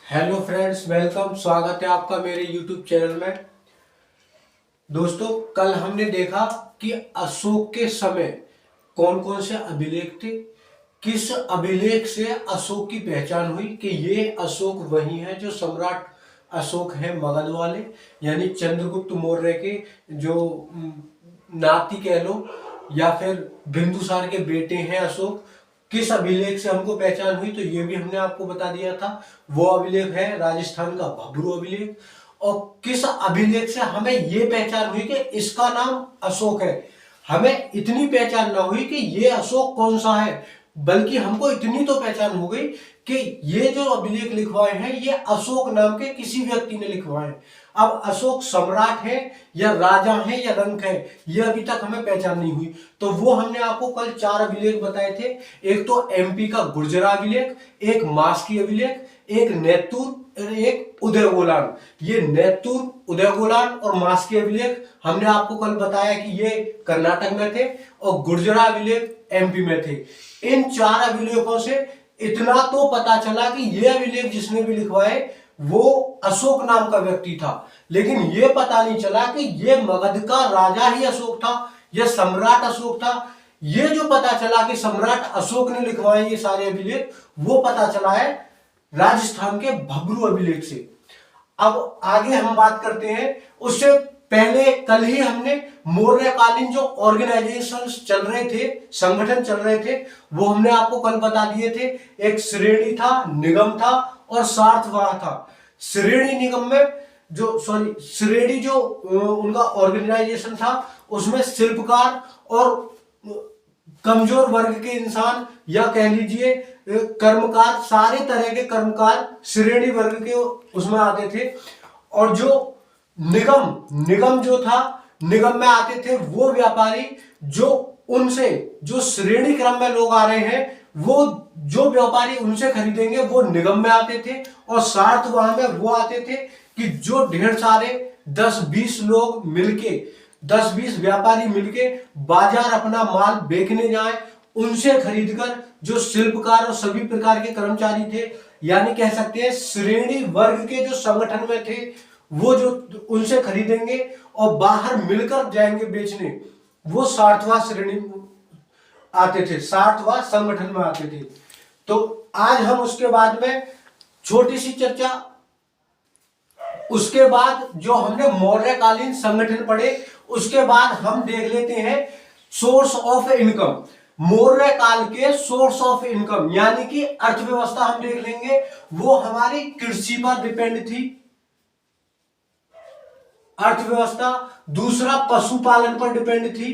Hello friends, welcome. स्वागत है आपका मेरे यूट्यूब चैनल में। दोस्तों, कल हमने देखा कि अशोक के समय कौन कौन से अभिलेख थे। किस अभिलेख से अशोक की पहचान हुई कि ये अशोक वही है जो सम्राट अशोक है मगध वाले, यानी चंद्रगुप्त मौर्य के जो नाती कह लो, या फिर बिंदुसार के बेटे हैं अशोक। किस अभिलेख से हमको पहचान हुई, तो ये भी हमने आपको बता दिया था। वो अभिलेख है राजस्थान का भब्रू अभिलेख। और किस अभिलेख से हमें ये पहचान हुई कि इसका नाम अशोक है। हमें इतनी पहचान ना हुई कि ये अशोक कौन सा है, बल्कि हमको इतनी तो पहचान हो गई कि ये जो अभिलेख लिखवाए हैं ये अशोक नाम के किसी व्यक्ति ने लिखवाए। अब अशोक सम्राट है या राजा है या रंक है, ये अभी तक हमें पहचान नहीं हुई। तो वो हमने आपको कल 4 अभिलेख बताए थे। एक तो एमपी का गुर्जरा अभिलेख, एक मास्की अभिलेख, एक नेतुर और एक उदयगोलान। ये नेतुर, उदयगोलान और मास्की अभिलेख हमने आपको कल बताया कि ये कर्नाटक में थे और गुर्जरा अभिलेख एमपी में थे। इन 4 अभिलेखों से इतना तो पता चला कि ये अभिलेख जिसने भी लिखवाए वो अशोक नाम का व्यक्ति था, लेकिन ये पता नहीं चला कि ये मगध का राजा ही अशोक था या सम्राट अशोक था। ये जो पता चला कि सम्राट अशोक ने लिखवाए ये सारे अभिलेख, वो पता चला है राजस्थान के भब्रू अभिलेख से। अब आगे हम बात करते हैं। उससे पहले कल ही हमने मौर्यकालीन जो ऑर्गेनाइजेशंस चल रहे थे, संगठन चल रहे थे, वो हमने आपको कल बता दिए थे। एक श्रेणी था, निगम था और सार्थवाह था। श्रेणी निगम में श्रेणी जो उनका ऑर्गेनाइजेशन था, उसमें शिल्पकार और कमजोर वर्ग के इंसान या कह लीजिए कर्मकार, सारे तरह के कर्मकार श्रेणी वर्ग के उसमें आते थे। और जो निगम जो था, निगम में आते थे वो व्यापारी जो उनसे जो श्रेणी क्रम में लोग आ रहे हैं, वो जो व्यापारी उनसे खरीदेंगे वो निगम में आते थे। और सार्थवाह में वो आते थे कि जो ढेर सारे 10-20 लोग मिलके, 10-20 व्यापारी मिलके बाजार अपना माल बेचने जाए, उनसे खरीदकर जो शिल्पकार और सभी प्रकार के कर्मचारी थे, यानी कह सकते हैं श्रेणी वर्ग के जो संगठन में थे, वो जो उनसे खरीदेंगे और बाहर मिलकर जाएंगे बेचने, वो सार्थवाह श्रेणी आते थे, सार्थवाह संगठन में आते थे। तो आज हम उसके बाद में छोटी सी चर्चा, उसके बाद जो हमने मौर्यकालीन संगठन पढ़े, उसके बाद हम देख लेते हैं सोर्स ऑफ इनकम। मौर्य काल के सोर्स ऑफ इनकम यानी कि अर्थव्यवस्था हम देख लेंगे। वो हमारी कृषि पर डिपेंड थी, अर्थव्यवस्था। दूसरा पशुपालन पर डिपेंड थी।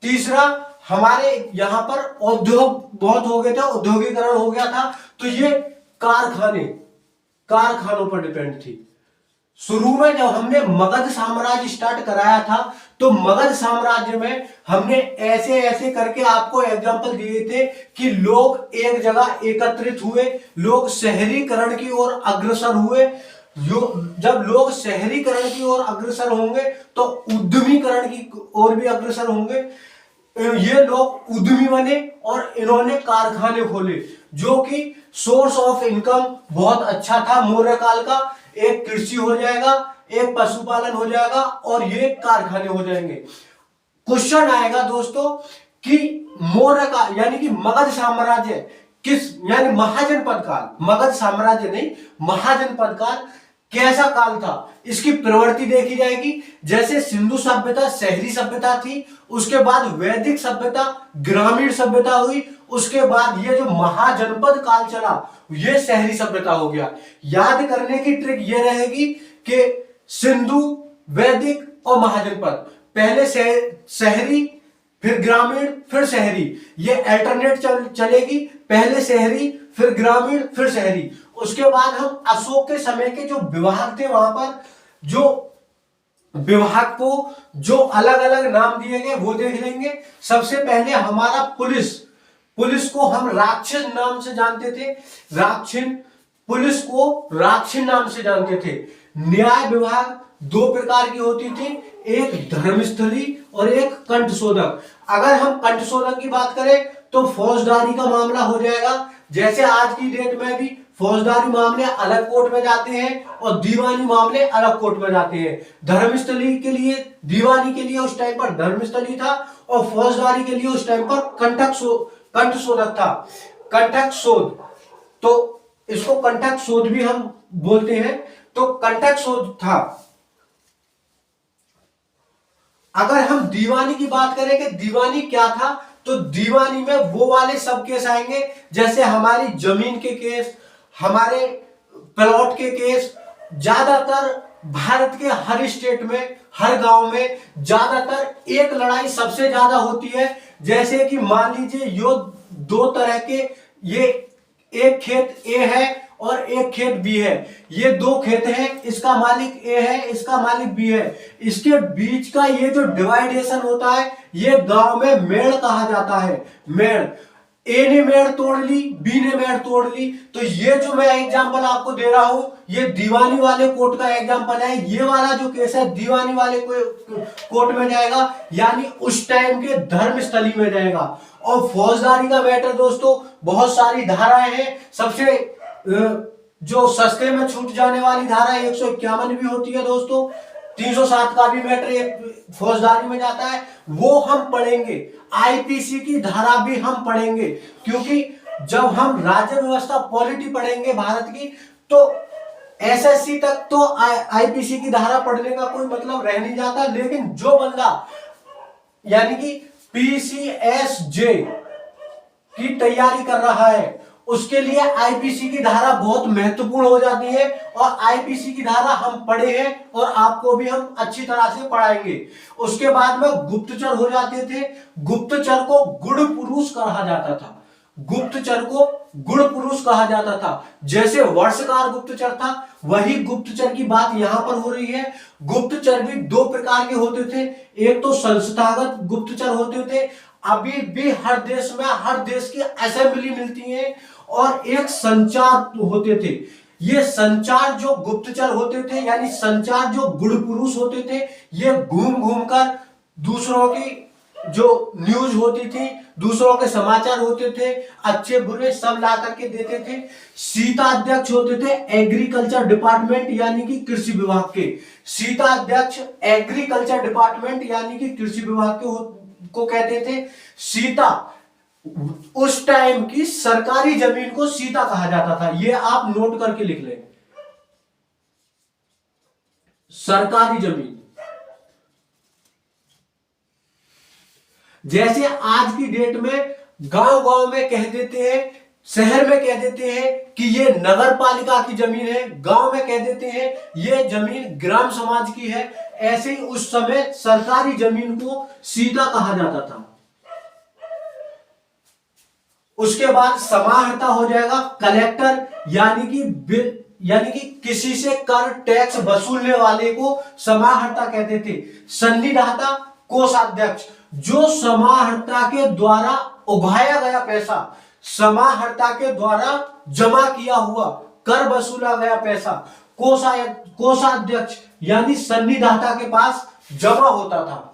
तीसरा हमारे यहां पर उद्योग बहुत हो गए थे, औद्योगिकरण हो गया था, तो ये कारखानों पर डिपेंड थी। शुरू में जब हमने मगध साम्राज्य स्टार्ट कराया था, तो मगध साम्राज्य में हमने ऐसे ऐसे करके आपको एग्जांपल दिए थे कि लोग एक जगह एकत्रित हुए, लोग शहरीकरण की ओर अग्रसर हुए। जब लोग शहरीकरण की ओर अग्रसर होंगे तो उद्यमीकरण की ओर भी अग्रसर होंगे। ये लोग उद्यमी बने और इन्होंने कारखाने खोले, जो कि सोर्स ऑफ इनकम बहुत अच्छा था मौर्य काल का। एक कृषि हो जाएगा, एक पशुपालन हो जाएगा और ये कारखाने हो जाएंगे। क्वेश्चन आएगा दोस्तों कि मौर्य का यानी कि मगध साम्राज्य किस, यानी महाजनपद काल, मगध साम्राज्य नहीं, महाजनपद काल कैसा काल था, इसकी प्रवृत्ति देखी जाएगी। जैसे सिंधु सभ्यता शहरी सभ्यता थी, उसके बाद वैदिक सभ्यता ग्रामीण सभ्यता हुई, उसके बाद ये जो महाजनपद काल चला ये शहरी सभ्यता हो गया। याद करने की ट्रिक ये रहेगी कि सिंधु, वैदिक और महाजनपद, पहले शहरी फिर ग्रामीण फिर शहरी, ये अल्टरनेट चलेगी। पहले शहरी फिर ग्रामीण फिर शहरी। उसके बाद हम अशोक के समय के जो विभाग थे, वहां पर जो विभाग को जो अलग अलग नाम दिए गए वो देख लेंगे। सबसे पहले हमारा पुलिस को हम राक्षस नाम से जानते थे, पुलिस को राक्षस नाम से जानते थे। न्याय विभाग 2 प्रकार की होती थी, एक धर्मस्थली और एक कंठशोधक। अगर हम कंठशोधक की बात करें तो फौजदारी का मामला हो जाएगा, जैसे आज की डेट में भी फौजदारी मामले अलग कोर्ट में जाते हैं और दीवानी मामले अलग कोर्ट में जाते हैं। धर्मस्थली के लिए, दीवानी के लिए उस टाइम पर धर्मस्थली था और फौजदारी के लिए उस टाइम पर कंठ शोधक था, कंठक शोध। तो इसको कंठक शोध भी हम बोलते हैं। तो कंठक शोध था। अगर हम दीवानी की बात करें कि दीवानी क्या था, तो दीवानी में वो वाले सब केस आएंगे जैसे हमारी जमीन के केस, हमारे प्लॉट के केस। ज्यादातर भारत के हर स्टेट में, हर गांव में ज्यादातर एक लड़ाई सबसे ज्यादा होती है। जैसे कि मान लीजिए यो दो तरह के, ये एक खेत ए है और एक खेत बी है। ये दो खेत हैं, इसका मालिक ए है, इसका मालिक बी है। इसके बीच का ये जो डिवाइडेशन होता है, ये गांव में मेड़ कहा जाता है। मेड़, ए ने मेड़ तोड़ ली, बी ने मेड़ तोड़ ली। तो ये जो मैं एग्जांपल आपको दे रहा हूं, ये दीवानी वाले कोर्ट का एग्जांपल है। ये वाला जो केस है दीवानी वाले कोर्ट में जाएगा, यानी उस टाइम के धर्मस्थली में जाएगा। और फौजदारी का मैटर दोस्तों, बहुत सारी धाराएं हैं। सबसे जो सस्ते में छूट जाने वाली धारा 151 भी होती है दोस्तों। 307 का भी मैटर एक फौजदारी में जाता है, वो हम पढ़ेंगे। आईपीसी की धारा भी हम पढ़ेंगे, क्योंकि जब हम राज्य व्यवस्था पॉलिटी पढ़ेंगे भारत की, तो एसएससी तक तो आईपीसी की धारा पढ़ने का कोई मतलब रह नहीं जाता। लेकिन जो बंदा यानी कि पीसीएसजे की तैयारी कर रहा है, उसके लिए आईपीसी की धारा बहुत महत्वपूर्ण हो जाती है। और आईपीसी की धारा हम पढ़े हैं और आपको भी हम अच्छी तरह से पढ़ाएंगे। उसके बाद में गुप्तचर हो जाते थे। गुप्तचर को गुड़ पुरुष कहा जाता था। गुप्तचर को गुड़ पुरुष कहा जाता था। जैसे वर्षकार गुप्तचर था, वही गुप्तचर की बात यहां पर हो रही है। गुप्तचर भी दो प्रकार के होते थे। एक तो संस्थागत गुप्तचर होते थे, अभी भी हर देश में, हर देश की असेंबली मिलती है। और एक संचार होते थे। ये संचार जो गुप्तचर होते थे, यानी संचार जो गुड़ पुरुष होते थे, ये घूम घूम कर दूसरों की जो न्यूज होती थी, दूसरों के समाचार होते थे, अच्छे बुरे सब ला करके देते थे। सीता अध्यक्ष होते थे एग्रीकल्चर डिपार्टमेंट यानी कि कृषि विभाग के। सीता अध्यक्ष एग्रीकल्चर डिपार्टमेंट यानी कि कृषि विभाग को कहते थे। सीता, उस टाइम की सरकारी जमीन को सीता कहा जाता था। ये आप नोट करके लिख लें, सरकारी जमीन। जैसे आज की डेट में गांव गांव में कह देते हैं, शहर में कह देते हैं कि ये नगर पालिका की जमीन है, गांव में कह देते हैं ये जमीन ग्राम समाज की है। ऐसे ही उस समय सरकारी जमीन को सीता कहा जाता था। उसके बाद समाहर्ता हो जाएगा कलेक्टर, यानी कि किसी से कर टैक्स वसूलने वाले को समाहर्ता कहते थे। संनिधाता कोषाध्यक्ष, जो समाहर्ता के द्वारा उगाया गया पैसा, समाहर्ता के द्वारा जमा किया हुआ कर वसूला गया पैसा कोषाध्यक्ष यानी संनिधाता के पास जमा होता था।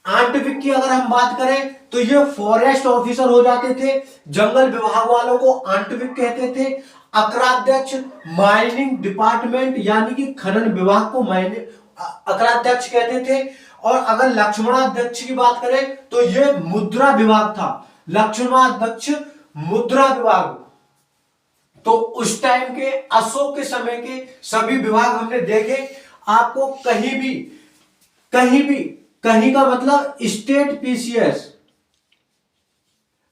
आंटविक की अगर हम बात करें तो ये फॉरेस्ट ऑफिसर हो जाते थे। जंगल विभाग वालों को आंटविक कहते थे। अकराध्यक्ष माइनिंग डिपार्टमेंट यानी कि खनन विभाग को अकराध्यक्ष कहते थे। और अगर लक्ष्मणाध्यक्ष की बात करें तो ये मुद्रा विभाग था। लक्ष्मणाध्यक्ष मुद्रा विभाग। तो उस टाइम के अशोक के समय के सभी विभाग हमने देखे। आपको कहीं का मतलब state PCS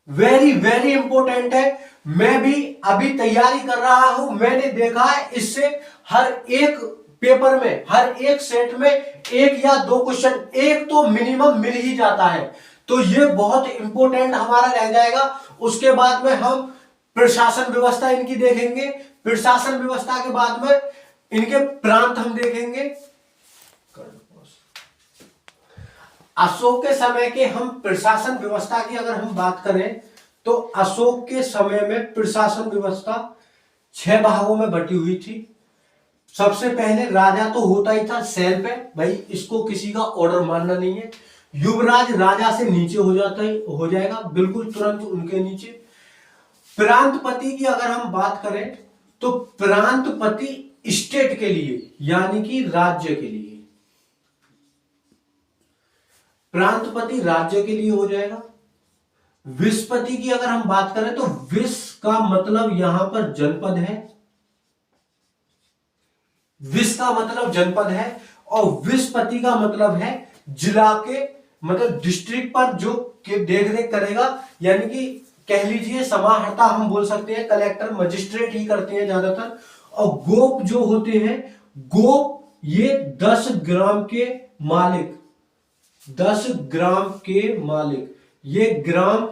very very important है। मैं भी अभी तैयारी कर रहा हूं, मैंने देखा है इससे हर एक पेपर में, हर एक सेट में एक या दो क्वेश्चन, एक तो मिनिमम मिल ही जाता है। तो ये बहुत इंपॉर्टेंट हमारा रह जाएगा। उसके बाद में हम प्रशासन व्यवस्था इनकी देखेंगे। प्रशासन व्यवस्था के बाद में इनके प्रांत हम देखेंगे। अशोक के समय के हम प्रशासन व्यवस्था की अगर हम बात करें तो अशोक के समय में प्रशासन व्यवस्था 6 भागों में बटी हुई थी। सबसे पहले राजा तो होता ही था सेल पे, भाई इसको किसी का ऑर्डर मानना नहीं है। युवराज राजा से नीचे हो जाएगा, बिल्कुल तुरंत उनके नीचे। प्रांतपति की अगर हम बात करें तो प्रांतपति स्टेट के लिए यानी कि राज्य के लिए, प्रांतपति राज्य के लिए हो जाएगा। विस्पति की अगर हम बात करें तो विस का मतलब यहां पर जनपद है, विस का मतलब जनपद है और विस्पति का मतलब है जिला के मतलब डिस्ट्रिक्ट पर जो देख रेख करेगा, यानी कि कह लीजिए समाहर्ता हम बोल सकते हैं, कलेक्टर मजिस्ट्रेट ही करते हैं ज्यादातर। और गोप जो होते हैं, गोप ये 10 ग्राम के मालिक, 10 ग्राम के मालिक। ये ग्राम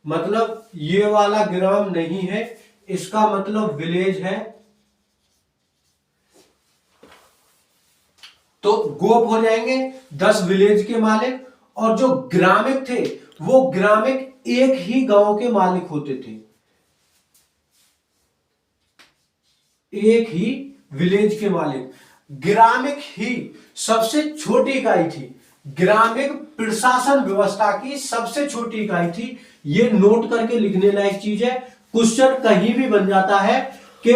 मतलब ये वाला ग्राम नहीं है, इसका मतलब विलेज है। तो गोप हो जाएंगे 10 विलेज के मालिक। और जो ग्रामिक थे वो ग्रामिक एक ही गांव के मालिक होते थे, एक ही विलेज के मालिक। ग्रामिक ही सबसे छोटी इकाई थी, ग्रामिक प्रशासन व्यवस्था की सबसे छोटी इकाई थी। ये नोट करके लिखने लायक चीज है, क्वेश्चन कहीं भी बन जाता है कि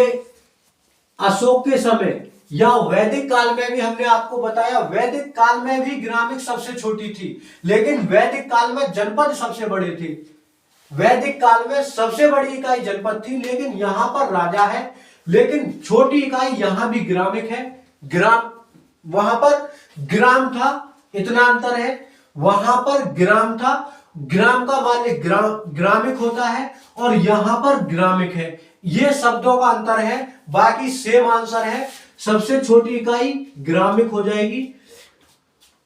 अशोक के समय या वैदिक काल में भी, हमने आपको बताया वैदिक काल में भी ग्रामिक सबसे छोटी थी, लेकिन वैदिक काल में जनपद सबसे बड़े थे। वैदिक काल में सबसे बड़ी इकाई जनपद थी, लेकिन यहां पर राजा है, लेकिन छोटी इकाई यहां भी ग्रामिक है। ग्राम वहां पर ग्राम था, इतना अंतर है। वहां पर ग्राम था, ग्राम का मालिक ग्रामिक होता है और यहां पर ग्रामिक है। ये शब्दों का अंतर है, बाकी सेम आंसर है। सबसे छोटी इकाई ग्रामिक हो जाएगी।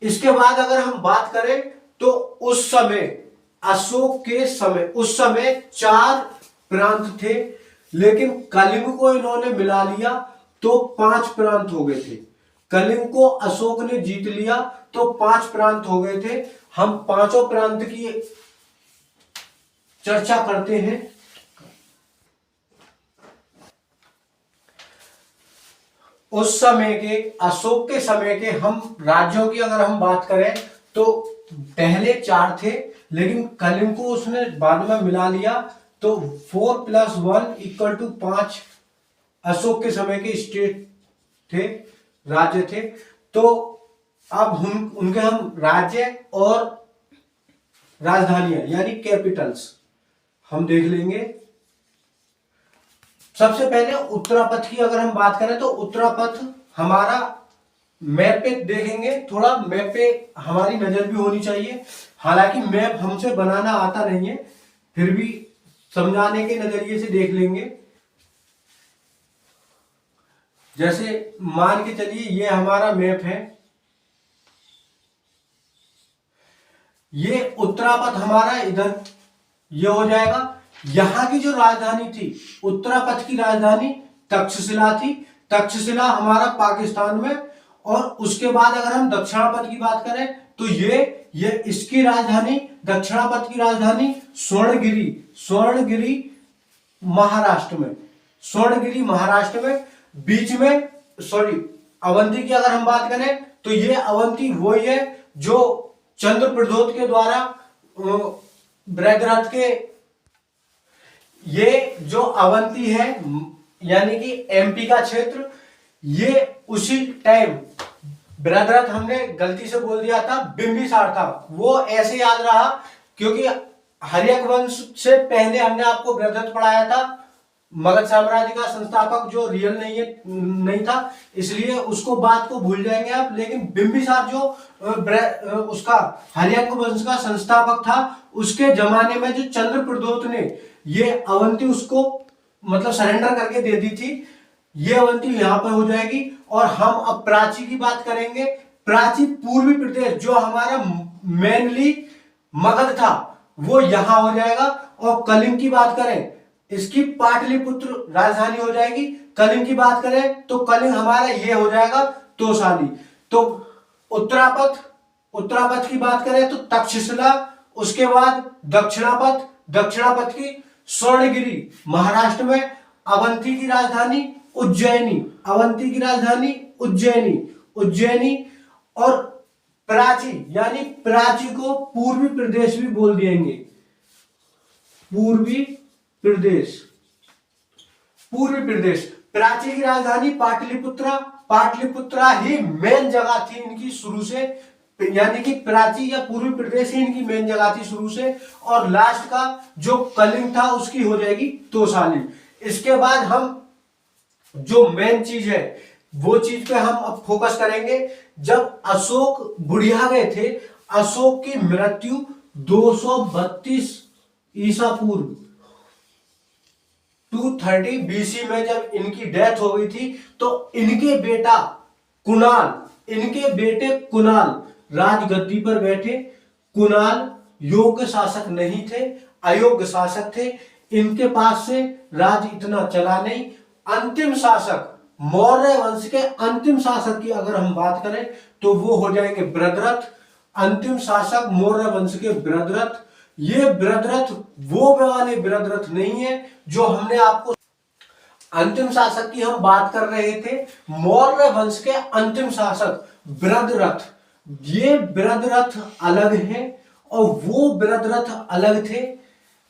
इसके बाद अगर हम बात करें तो उस समय अशोक के समय, उस समय 4 प्रांत थे, लेकिन कलिंग को इन्होंने मिला लिया तो 5 प्रांत हो गए थे। कलिंग को अशोक ने जीत लिया तो 5 प्रांत हो गए थे। हम पांचों प्रांत की चर्चा करते हैं। उस समय के, अशोक के समय के हम राज्यों की अगर हम बात करें तो पहले 4 थे, लेकिन कलिंग को उसने बाद में मिला लिया तो 4 + 1 = 5 अशोक के समय के स्टेट थे, राज्य थे। तो अब हम उनके हम राज्य और राजधानियां यानी कैपिटल्स हम देख लेंगे। सबसे पहले उत्तरापथ की अगर हम बात करें तो उत्तरापथ हमारा मैप पे देखेंगे, थोड़ा मैप पे हमारी नजर भी होनी चाहिए। हालांकि मैप हमसे बनाना आता नहीं है, फिर भी समझाने के नजरिए से देख लेंगे। जैसे मान के चलिए ये हमारा मैप है, ये उत्तरापथ हमारा इधर ये हो जाएगा। यहां की जो राजधानी थी, उत्तरापथ की राजधानी तक्षशिला थी। तक्षशिला हमारा पाकिस्तान में। और उसके बाद अगर हम दक्षिणापथ की बात करें तो ये इसकी राजधानी, दक्षिणापथ की राजधानी स्वर्णगिरी, स्वर्णगिरी महाराष्ट्र में, स्वर्णगिरी महाराष्ट्र में। बीच में अवंती की अगर हम बात करें तो ये अवंती वही है जो चंद्रप्रद्योत के द्वारा बृहद्रथ के, ये जो अवंती है यानी कि एमपी का क्षेत्र, ये उसी टाइम बृहद्रथ, हमने गलती से बोल दिया था बिंबिसार था, वो ऐसे याद रहा क्योंकि हर्यक वंश से पहले हमने आपको बृहद्रथ पढ़ाया था। मगध साम्राज्य का संस्थापक जो रियल नहीं था, इसलिए उसको बात को भूल जाएंगे आप। लेकिन बिंबिसार जो उसका हर्यक वंश का संस्थापक था, उसके जमाने में जो चंद्रप्रद्योत ने ये अवंती उसको मतलब सरेंडर करके दे दी थी, ये अवंती यहां पर हो जाएगी। और हम अब प्राची की बात करेंगे। प्राची पूर्वी प्रदेश जो हमारा मेनली मगध था वो यहां हो जाएगा। और कलिंग की बात करें, इसकी पाटलिपुत्र राजधानी हो जाएगी। कलिंग की बात करें तो कलिंग हमारा ये हो जाएगा तोशाली। तो उत्तरापथ की बात करें तो तक्षशिला, उसके बाद दक्षिणापथ, दक्षिणापथ की स्वर्णगिरी महाराष्ट्र में, अवंती की राजधानी उज्जैनी, अवंती की राजधानी उज्जैनी, उज्जैनी। और प्राची यानी प्राची को पूर्वी प्रदेश भी बोल देंगे, पूर्वी प्रदेश। पूर्वी प्रदेश। प्राची की राजधानी पाटलिपुत्रा। पाटलिपुत्रा ही मेन जगह थी इनकी शुरू से, यानी कि प्राची या पूर्वी प्रदेश ही इनकी मेन जगह थी शुरू से। और लास्ट का जो कलिंग था उसकी हो जाएगी तोसाली। इसके बाद हम जो मेन चीज है वो चीज पे हम अब फोकस करेंगे। जब अशोक बुढ़िया गए थे, अशोक की मृत्यु 232 ईसा पूर्व 230 बीसी में जब इनकी डेथ हो गई थी, तो इनके बेटे कुणाल राजगद्दी पर बैठे। कुणाल योग्य शासक नहीं थे, अयोग्य शासक थे। इनके पास से राज्य इतना चला नहीं। अंतिम शासक, मौर्य वंश के अंतिम शासक की अगर हम बात करें तो वो हो जाएंगे बृहद्रथ। अंतिम शासक मौर्य वंश के बृहद्रथ। ये बृहद्रथ वो वाले बृहद्रथ नहीं है जो हमने आपको, अंतिम शासक की हम बात कर रहे थे, मौर्य वंश के अंतिम शासक बृहद्रथ। ये बृहद्रथ अलग है और वो बृहद्रथ अलग थे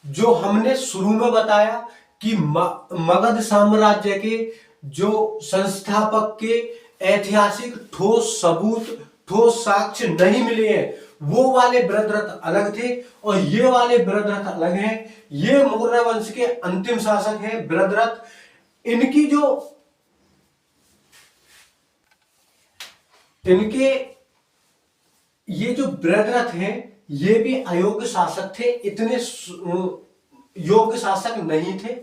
जो हमने शुरू में बताया कि मगध साम्राज्य के जो संस्थापक के ऐतिहासिक ठोस सबूत, ठोस साक्ष्य नहीं मिले हैं, वो वाले बृहद्रथ अलग थे और ये वाले बृहद्रथ अलग हैं। ये मौर्य वंश के अंतिम शासक हैं बृहद्रथ। ये जो बृहद्रथ हैं ये भी अयोग्य शासक थे, इतने योग्य शासक नहीं थे।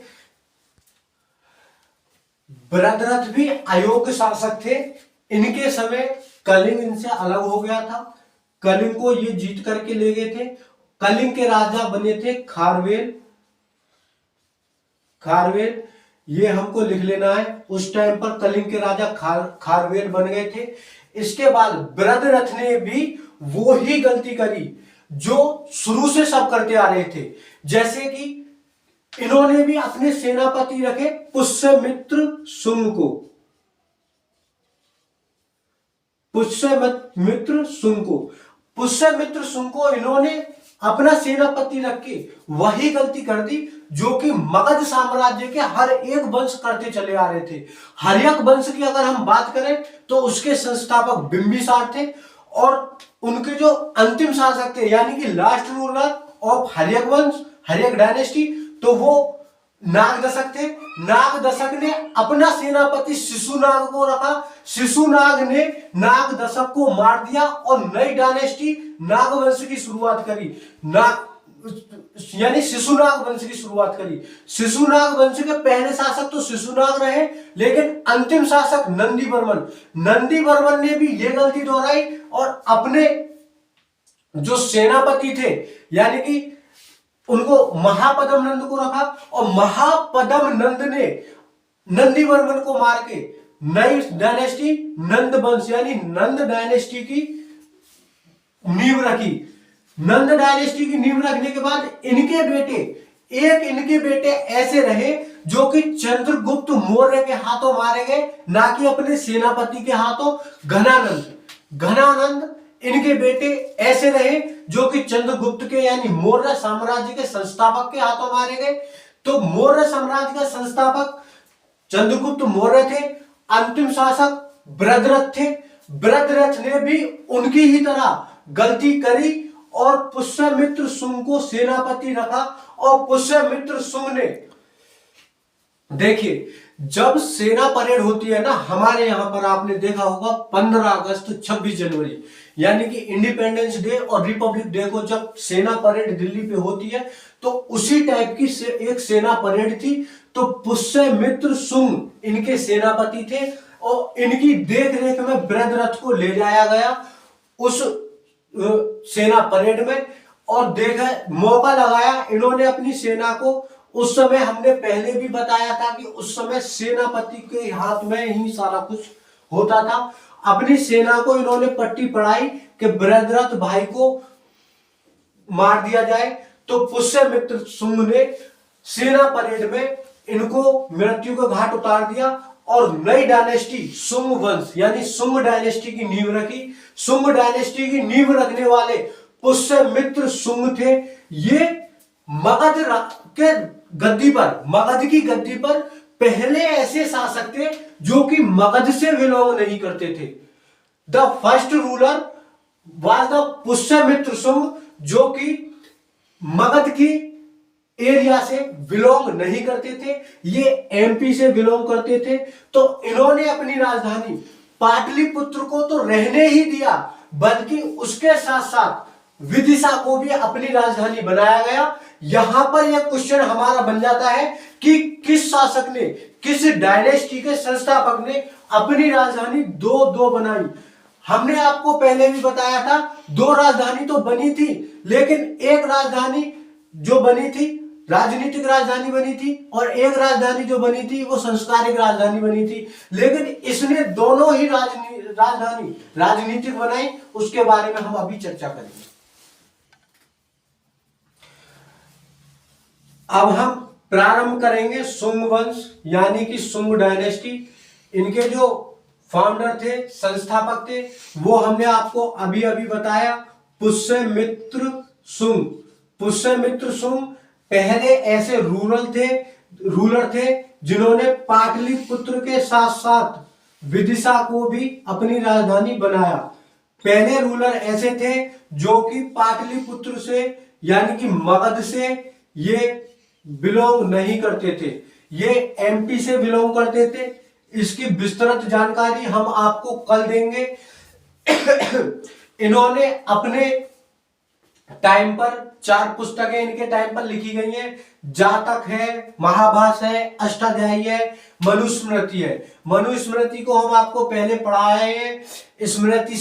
बृहद्रथ भी अयोग्य शासक थे। इनके समय कलिंग इनसे अलग हो गया था। कलिंग को ये जीत करके ले गए थे। कलिंग के राजा बने थे खारवेल। ये हमको लिख लेना है। उस टाइम पर कलिंग के राजा खारवेल बन गए थे। इसके बाद बृहद्रथ ने भी वो ही गलती करी जो शुरू से सब करते आ रहे थे। जैसे कि इन्होंने भी अपने सेनापति रखे पुष्यमित्र शुंग को। पुष्यमित्र शुंग को इन्होंने अपना सेनापति रख के वही गलती कर दी जो कि मगध साम्राज्य के हर एक वंश करते चले आ रहे थे। हर्यक वंश की अगर हम बात करें तो उसके संस्थापक बिंबिसार थे और उनके जो अंतिम शासक थे यानी कि लास्ट रूलर ऑफ हर्यक वंश, हर्यक डायनेस्टी, तो वो नागदशक थे। नागदशक ने अपना सेनापति शिशुनाग को रखा। शिशुनाग ने नागदशक को मार दिया और नई डायनेस्टी नागवंश की शुरुआत करी। यानी शिशुनाग वंश की शुरुआत करी। शिशुनाग वंश के पहले शासक तो शिशुनाग रहे, लेकिन अंतिम शासक नंदी वर्मन ने भी ये गलती दोहराई और अपने जो सेनापति थे यानी कि उनको महापदम नंद को रखा और महापदम नंद ने नंदी वर्मन को मार के नई डायनेस्टी नंद वंश यानी नंद डायनेस्टी की नींव रखी। नंद डायनेस्टी की नींव रखने के बाद इनके बेटे ऐसे रहे जो कि चंद्रगुप्त मौर्य के हाथों मारे गए, ना कि अपने सेनापति के हाथों। घनानंद इनके बेटे ऐसे रहे जो कि चंद्रगुप्त के यानी मौर्य साम्राज्य के संस्थापक के हाथों मारे गए। तो मौर्य साम्राज्य का संस्थापक चंद्रगुप्त मौर्य थे। अंतिम शासक बृहद्रथ थे। बृहद्रथ ने भी उनकी ही तरह गलती करी और पुष्यमित्र शुंग को सेनापति रखा। और पुष्यमित्र शुंग ने, देखिए, जब सेना परेड होती है ना हमारे यहां पर, आपने देखा होगा 15 अगस्त 26 जनवरी यानी कि इंडिपेंडेंस डे और रिपब्लिक डे को जब सेना परेड दिल्ली पे होती है तो उसी टाइप की एक सेना परेड थी। तो पुष्यमित्र शुंग इनके सेनापति थे और इनकी देख रेख में बृहद्रथ को ले जाया गया उस सेना परेड में और देखा, मौका लगाया इन्होंने अपनी सेना को। उस समय हमने पहले भी बताया था कि उस समय सेनापति के हाथ में ही सारा कुछ होता था। अपनी सेना को इन्होंने पट्टी पढ़ाई कि बृहद्रथ भाई को मार दिया जाए। तो पुष्यमित्र शुंग ने सेना परेड में इनको मृत्यु का घाट उतार दिया और नई डायनेस्टी शुंग वंश यानी शुंग डायनेस्टी की नींव रखी। शुंग डायनेस्टी की नींव रखने वाले पुष्यमित्र शुंग थे। ये मगध की गद्दी पर पहले ऐसे शासक थे जो कि मगध से बिलोंग नहीं करते थे। The first ruler was the Pushyamitra Shunga, जो कि मगध की एरिया से बिलोंग नहीं करते थे, ये एमपी से बिलोंग करते थे। तो इन्होंने अपनी राजधानी पाटलिपुत्र को तो रहने ही दिया, बल्कि उसके साथ साथ विदिशा को भी अपनी राजधानी बनाया गया। यहां पर यह क्वेश्चन हमारा बन जाता है कि किस शासक ने, किस डायनेस्टी के संस्थापक ने अपनी राजधानी दो दो बनाई। हमने आपको पहले भी बताया था, दो राजधानी तो बनी थी, लेकिन एक राजधानी जो बनी थी राजनीतिक राजधानी बनी थी, और एक राजधानी जो बनी थी वो सांस्कृतिक राजधानी बनी थी। लेकिन इसने दोनों ही राजधानी राजनीतिक बनाई, उसके बारे में हम अभी चर्चा करेंगे। अब हम प्रारंभ करेंगे शुंग वंश यानी कि शुंग डायनेस्टी। इनके जो फाउंडर थे, संस्थापक थे, वो हमने आपको अभी अभी बताया, पुष्यमित्र शुंग। पुष्यमित्र शुंग पहले ऐसे रूलर थे जिन्होंने पाटलिपुत्र के साथ साथ विदिशा को भी अपनी राजधानी बनाया। पहले रूलर ऐसे थे जो कि पाटलिपुत्र से यानी कि मगध से ये बिलोंग नहीं करते थे, ये एमपी से बिलोंग करते थे। इसकी विस्तृत जानकारी हम आपको कल देंगे। इन्होंने अपने टाइम पर 4 पुस्तकें इनके टाइम पर लिखी गई हैं। जातक है, महाभाष्य है, अष्टाध्यायी है, मनुस्मृति है। मनुस्मृति को हम आपको पहले पढ़ाए हैं स्मृति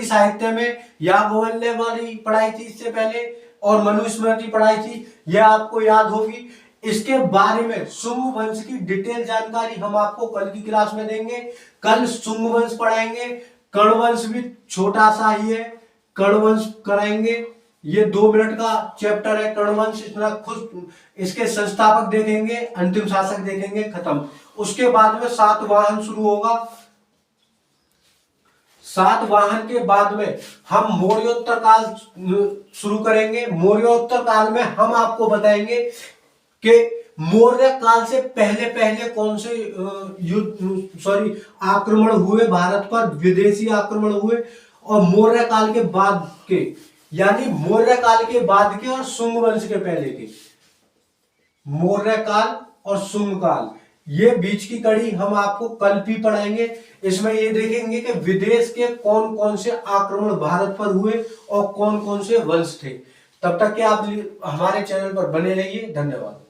साहित्य में, याज्ञवल्क्य वाली पढ़ाई थी इससे पहले, और मनुस्मृति पढ़ाई थी, यह आपको याद होगी। इसके बारे में शुंग वंश की डिटेल जानकारी हम आपको कल की क्लास में देंगे। कल शुंग वंश पढ़ाएंगे, कर्ण वंश भी छोटा सा ही है, कर्ण वंश कराएंगे। ये 2 मिनट का चैप्टर है कर्ण वंश, इतना खुद इसके संस्थापक देखेंगे, अंतिम शासक देखेंगे, खत्म। उसके बाद में सातवाहन शुरू होगा। सातवाहन के बाद में हम मौर्योत्तर काल शुरू करेंगे। मौर्योत्तर काल में हम आपको बताएंगे कि मौर्य काल से पहले पहले कौन से आक्रमण हुए भारत पर, विदेशी आक्रमण हुए, और मौर्य काल के बाद के, यानी मौर्य काल के बाद के और शुंग वंश के पहले के। मौर्य काल और शुंग काल, ये बीच की कड़ी हम आपको कल भी पढ़ाएंगे। इसमें ये देखेंगे कि विदेश के कौन कौन से आक्रमण भारत पर हुए और कौन कौन से वंश थे। तब तक के आप हमारे चैनल पर बने रहिए। धन्यवाद।